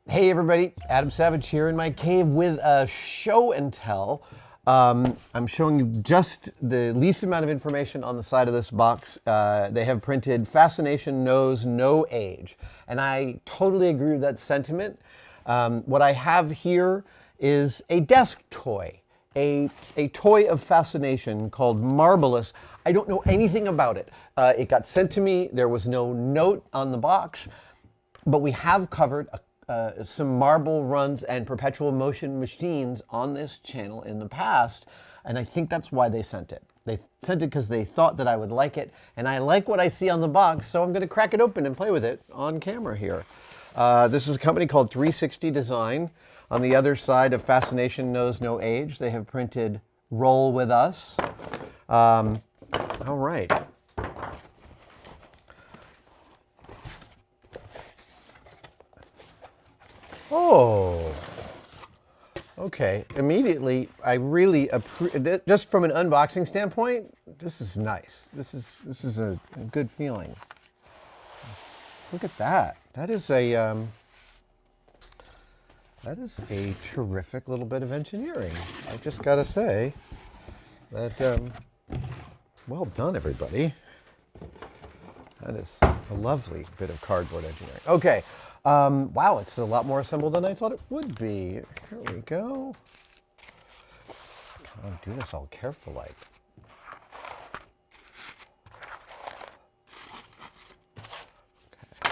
Hey everybody, Adam Savage here in my cave with a show and tell. I'm showing you just the least amount of information on the side of this box. They have printed "Fascination knows no age," and I totally agree with that sentiment. What I have here is a desk toy, a toy of fascination called Marbolous. I don't know anything about it. It got sent to me. There was no note on the box. But we have covered some marble runs and perpetual motion machines on this channel in the past, and I think that's why they sent it. They sent it because they thought that I would like it, and I like what I see on the box, so I'm going to crack it open and play with it on camera here. This is a company called 360 Design. On the other side of Fascination Knows No Age, they have printed "Roll With Us." All right. Oh, okay. Immediately, I really appreciate, just from an unboxing standpoint, this is nice. This is a good feeling. Look at that. That is a terrific little bit of engineering. I just gotta say that well done, everybody. That is a lovely bit of cardboard engineering. Okay. Wow, it's a lot more assembled than I thought it would be. Here we go. I'll do this all careful like. Okay.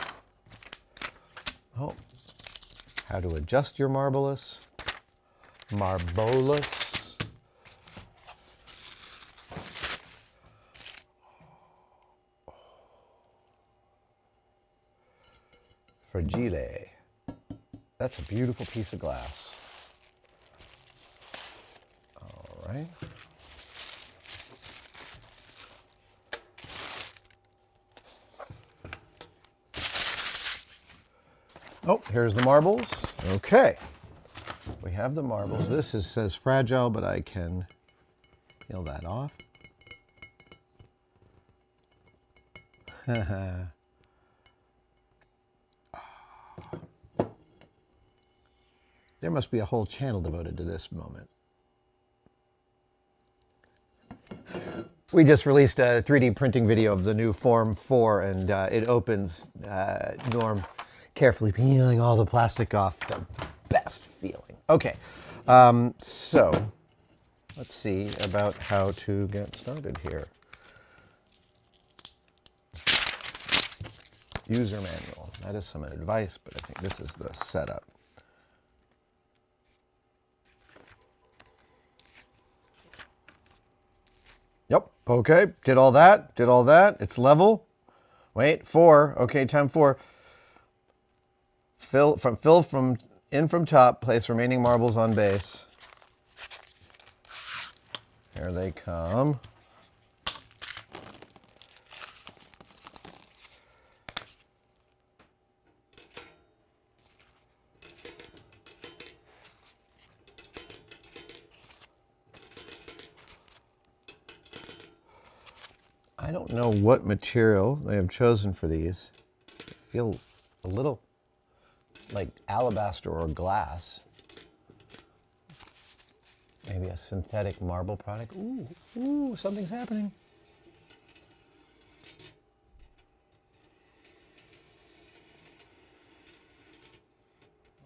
Oh, how to adjust your Marbolous. Marbolous. Fragile. That's a beautiful piece of glass. All right. Oh, here's the marbles. Okay. We have the marbles. This says fragile, but I can peel that off. There must be a whole channel devoted to this moment. We just released a 3D printing video of the new Form 4, and it opens, Norm carefully peeling all the plastic off. The best feeling. Okay, so let's see about how to get started here. User manual. That is some advice, but I think this is the setup. Yep, okay, did all that, it's level. Wait, 4, okay, time 4. Fill from in from top, place remaining marbles on base. Here they come. I don't know what material they have chosen for these. I feel a little like alabaster or glass. Maybe a synthetic marble product. Ooh, something's happening.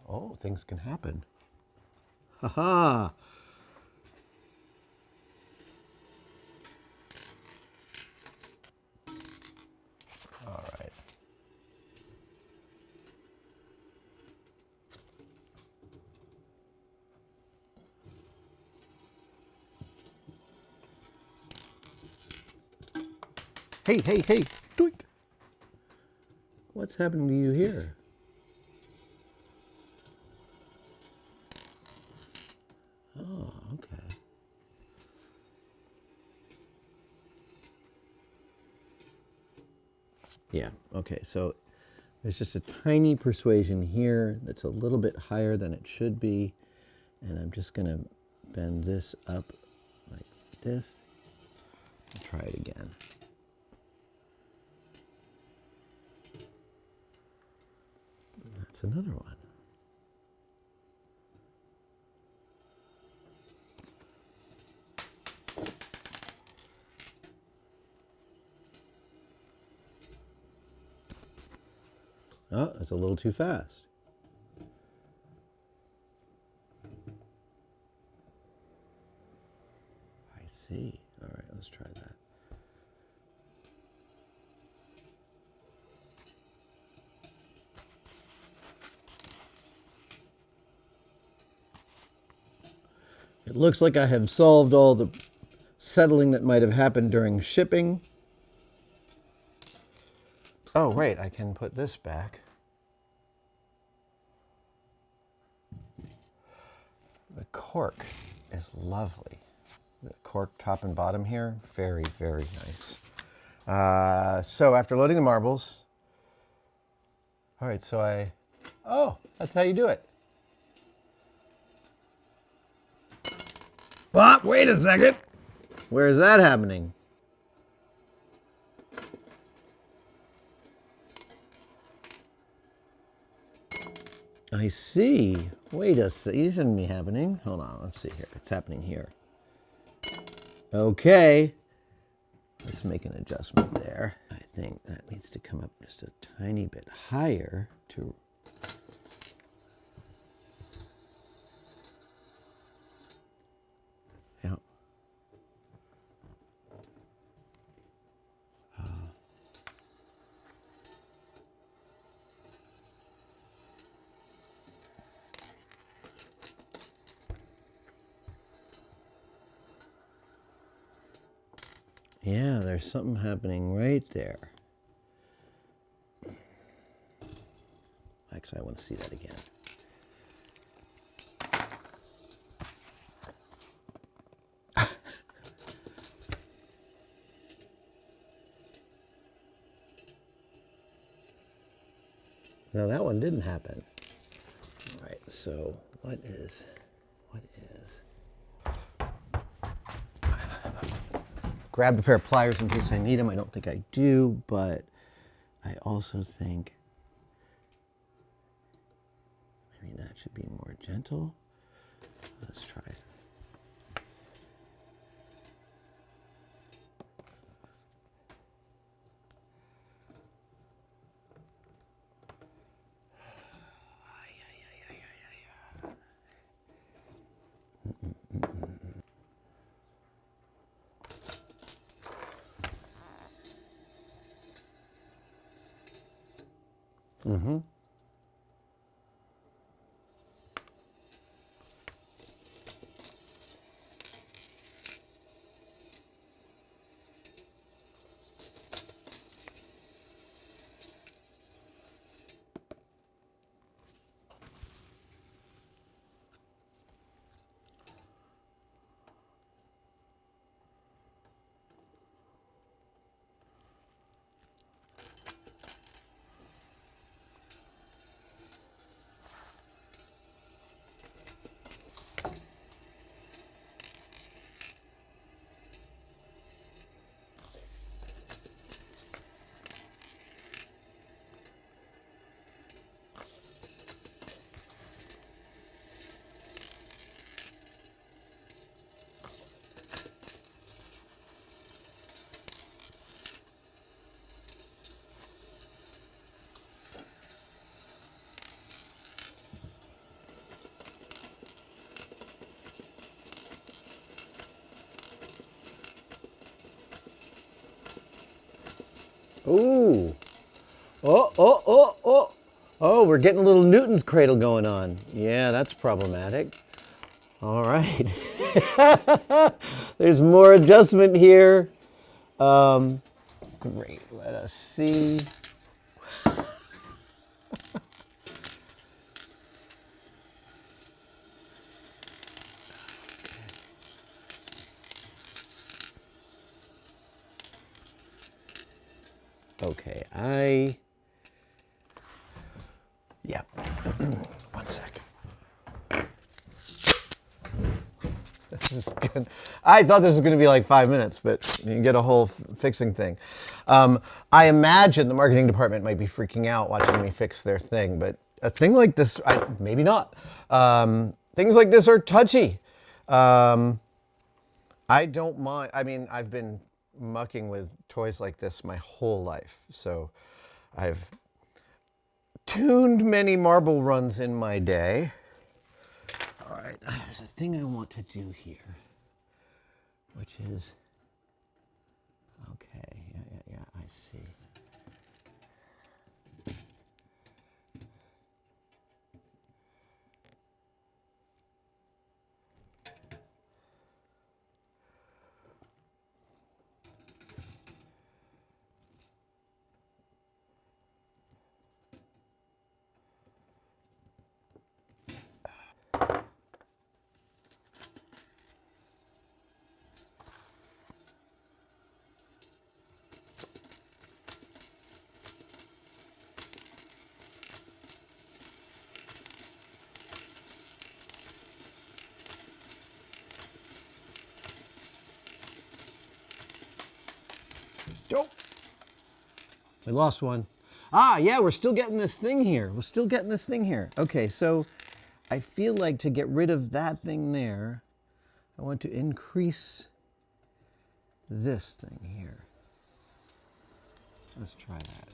Oh, things can happen. Ha-ha. All right. Hey, doink. What's happening to you here? Oh, okay. Yeah, okay, so there's just a tiny persuasion here that's a little bit higher than it should be, and I'm just gonna bend this up like this. Try it again. That's another one. Oh, that's a little too fast. I see. All right, let's try that. It looks like I have solved all the settling that might have happened during shipping. Oh, right, I can put this back. The cork is lovely. The cork top and bottom here, very, very nice. So after loading the marbles, all right, so oh, that's how you do it. But wait a second. Where is that happening? I see. Wait a second. It shouldn't be happening. Hold on. Let's see here. It's happening here. Okay. Let's make an adjustment there. I think that needs to come up just a tiny bit higher to... Yeah. Yeah, there's something happening right there. Actually, I want to see that again. No, that one didn't happen. All right, so what is... Grab a pair of pliers in case I need them. I don't think I do, but I also think maybe that should be more gentle. Let's try. Mm-hmm. Ooh. Oh, oh, oh, oh. Oh, we're getting a little Newton's cradle going on. Yeah, that's problematic. All right. There's more adjustment here. Great. Let us see. Okay, yeah. One sec. This is good. I thought this was going to be like 5 minutes, but you get a whole fixing thing. I imagine the marketing department might be freaking out watching me fix their thing, but a thing like this, maybe not. Things like this are touchy. I don't mind. I mean, I've been mucking with toys like this my whole life, so I've tuned many marble runs in my day. All right, there's a thing I want to do here, which is, okay, yeah, I see. Nope. We lost one. Ah, yeah, we're still getting this thing here. We're still getting this thing here. Okay, so I feel like to get rid of that thing there, I want to increase this thing here. Let's try that.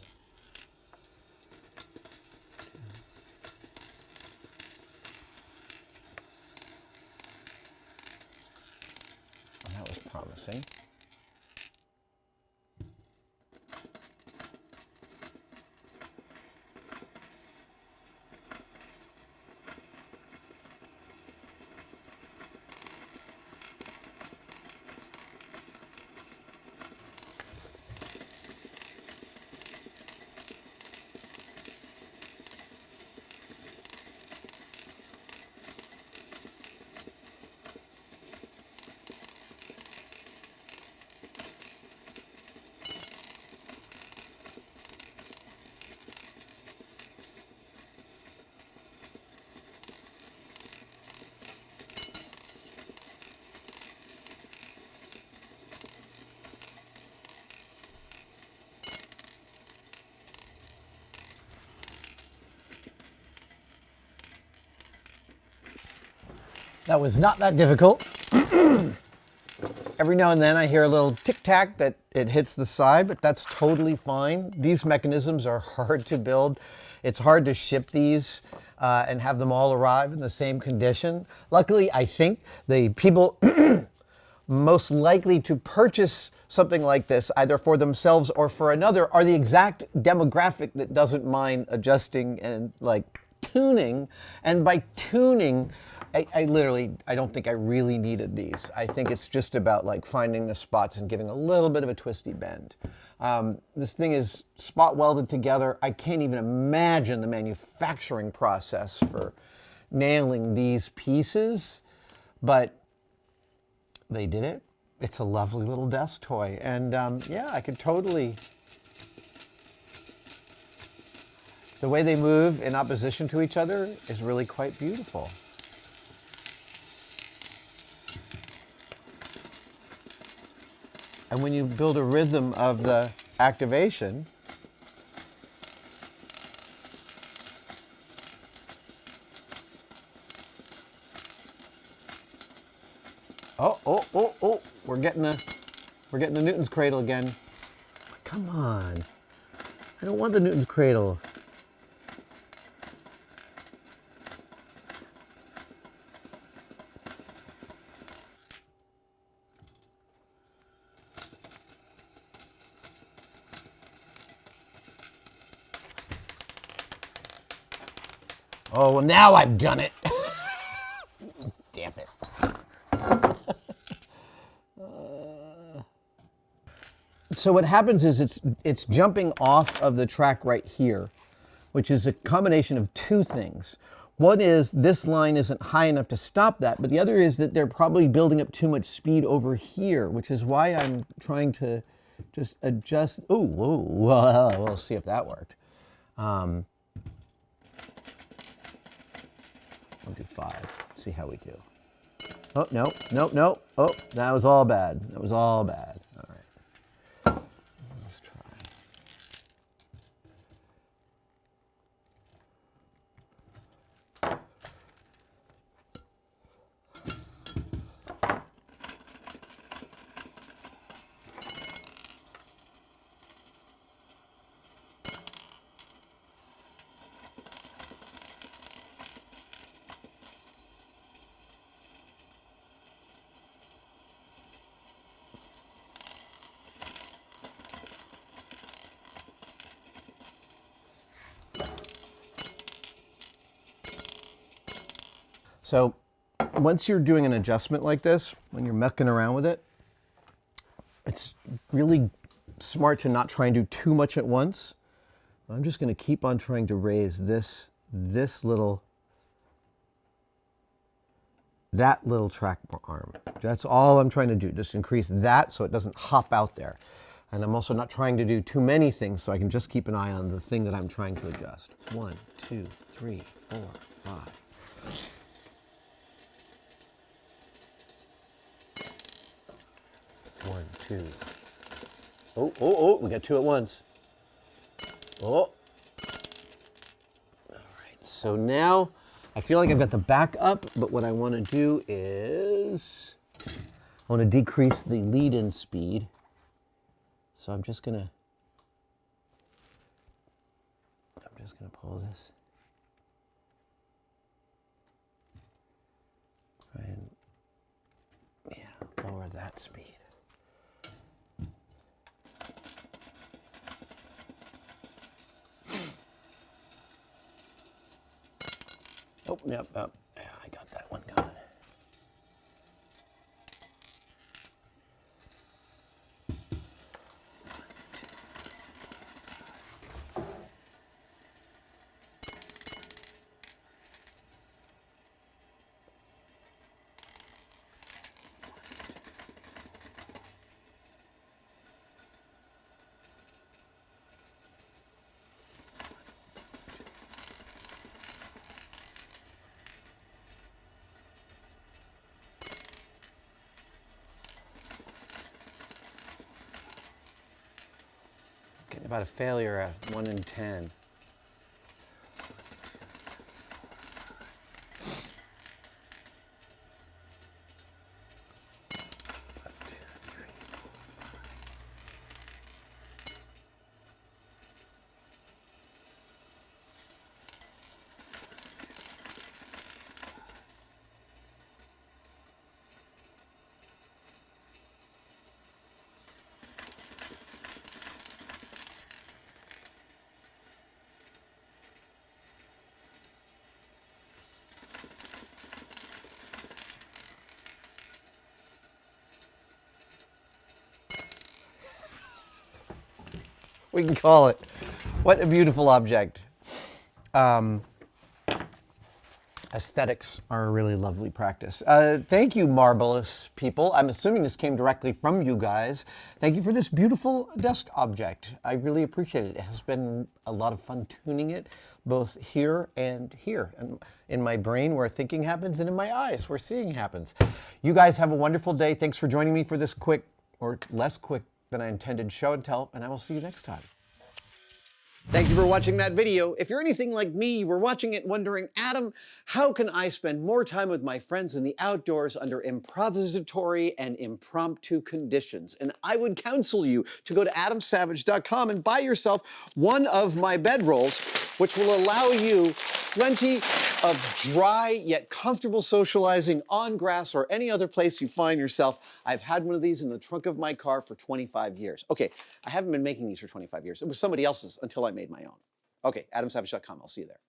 Oh, that was promising. That was not that difficult. Every now and then I hear a little tic-tac that it hits the side, but that's totally fine. These mechanisms are hard to build. It's hard to ship these and have them all arrive in the same condition. Luckily, I think the people most likely to purchase something like this, either for themselves or for another, are the exact demographic that doesn't mind adjusting and like tuning. And by tuning, I don't think I really needed these. I think it's just about like finding the spots and giving a little bit of a twisty bend. This thing is spot welded together. I can't even imagine the manufacturing process for nailing these pieces, but they did it. It's a lovely little desk toy. And yeah, I could totally, the way they move in opposition to each other is really quite beautiful. And when you build a rhythm of the activation, oh, we're getting the Newton's cradle again. Come on. I don't want the Newton's cradle. Oh, well, now I've done it. Damn it. So what happens is it's jumping off of the track right here, which is a combination of two things. One is this line isn't high enough to stop that, but the other is that they're probably building up too much speed over here, which is why I'm trying to just adjust. Oh, whoa, we'll see if that worked. We'll do 5. See how we do. Oh, no. Oh, that was all bad. That was all bad. All right. Let's try. So once you're doing an adjustment like this, when you're mucking around with it, it's really smart to not try and do too much at once. I'm just going to keep on trying to raise that little track arm. That's all I'm trying to do. Just increase that so it doesn't hop out there. And I'm also not trying to do too many things, so I can just keep an eye on the thing that I'm trying to adjust. 1, 2, 3, 4, 5. One, two. Oh, we got 2 at once. Oh. All right, so now I feel like I've got the back up, but what I want to do is I want to decrease the lead-in speed. So I'm just gonna pull this. Try and, lower that speed. Oh, yep. Yeah, I got that one going. Getting about a failure at 1 in 10. We can call it. What a beautiful object. Aesthetics are a really lovely practice. Thank you, Marbolous people. I'm assuming this came directly from you guys. Thank you for this beautiful desk object. I really appreciate it. It has been a lot of fun tuning it, both here and here. And in my brain where thinking happens, and in my eyes where seeing happens. You guys have a wonderful day. Thanks for joining me for this quick, or less quick than I intended, show and tell, and I will see you next time. Thank you for watching that video. If you're anything like me, you were watching it wondering, Adam, how can I spend more time with my friends in the outdoors under improvisatory and impromptu conditions? And I would counsel you to go to adamsavage.com and buy yourself one of my bedrolls, which will allow you plenty of dry yet comfortable socializing on grass or any other place you find yourself. I've had one of these in the trunk of my car for 25 years. Okay, I haven't been making these for 25 years. It was somebody else's until I made my own. Okay, adamsavage.com. I'll see you there.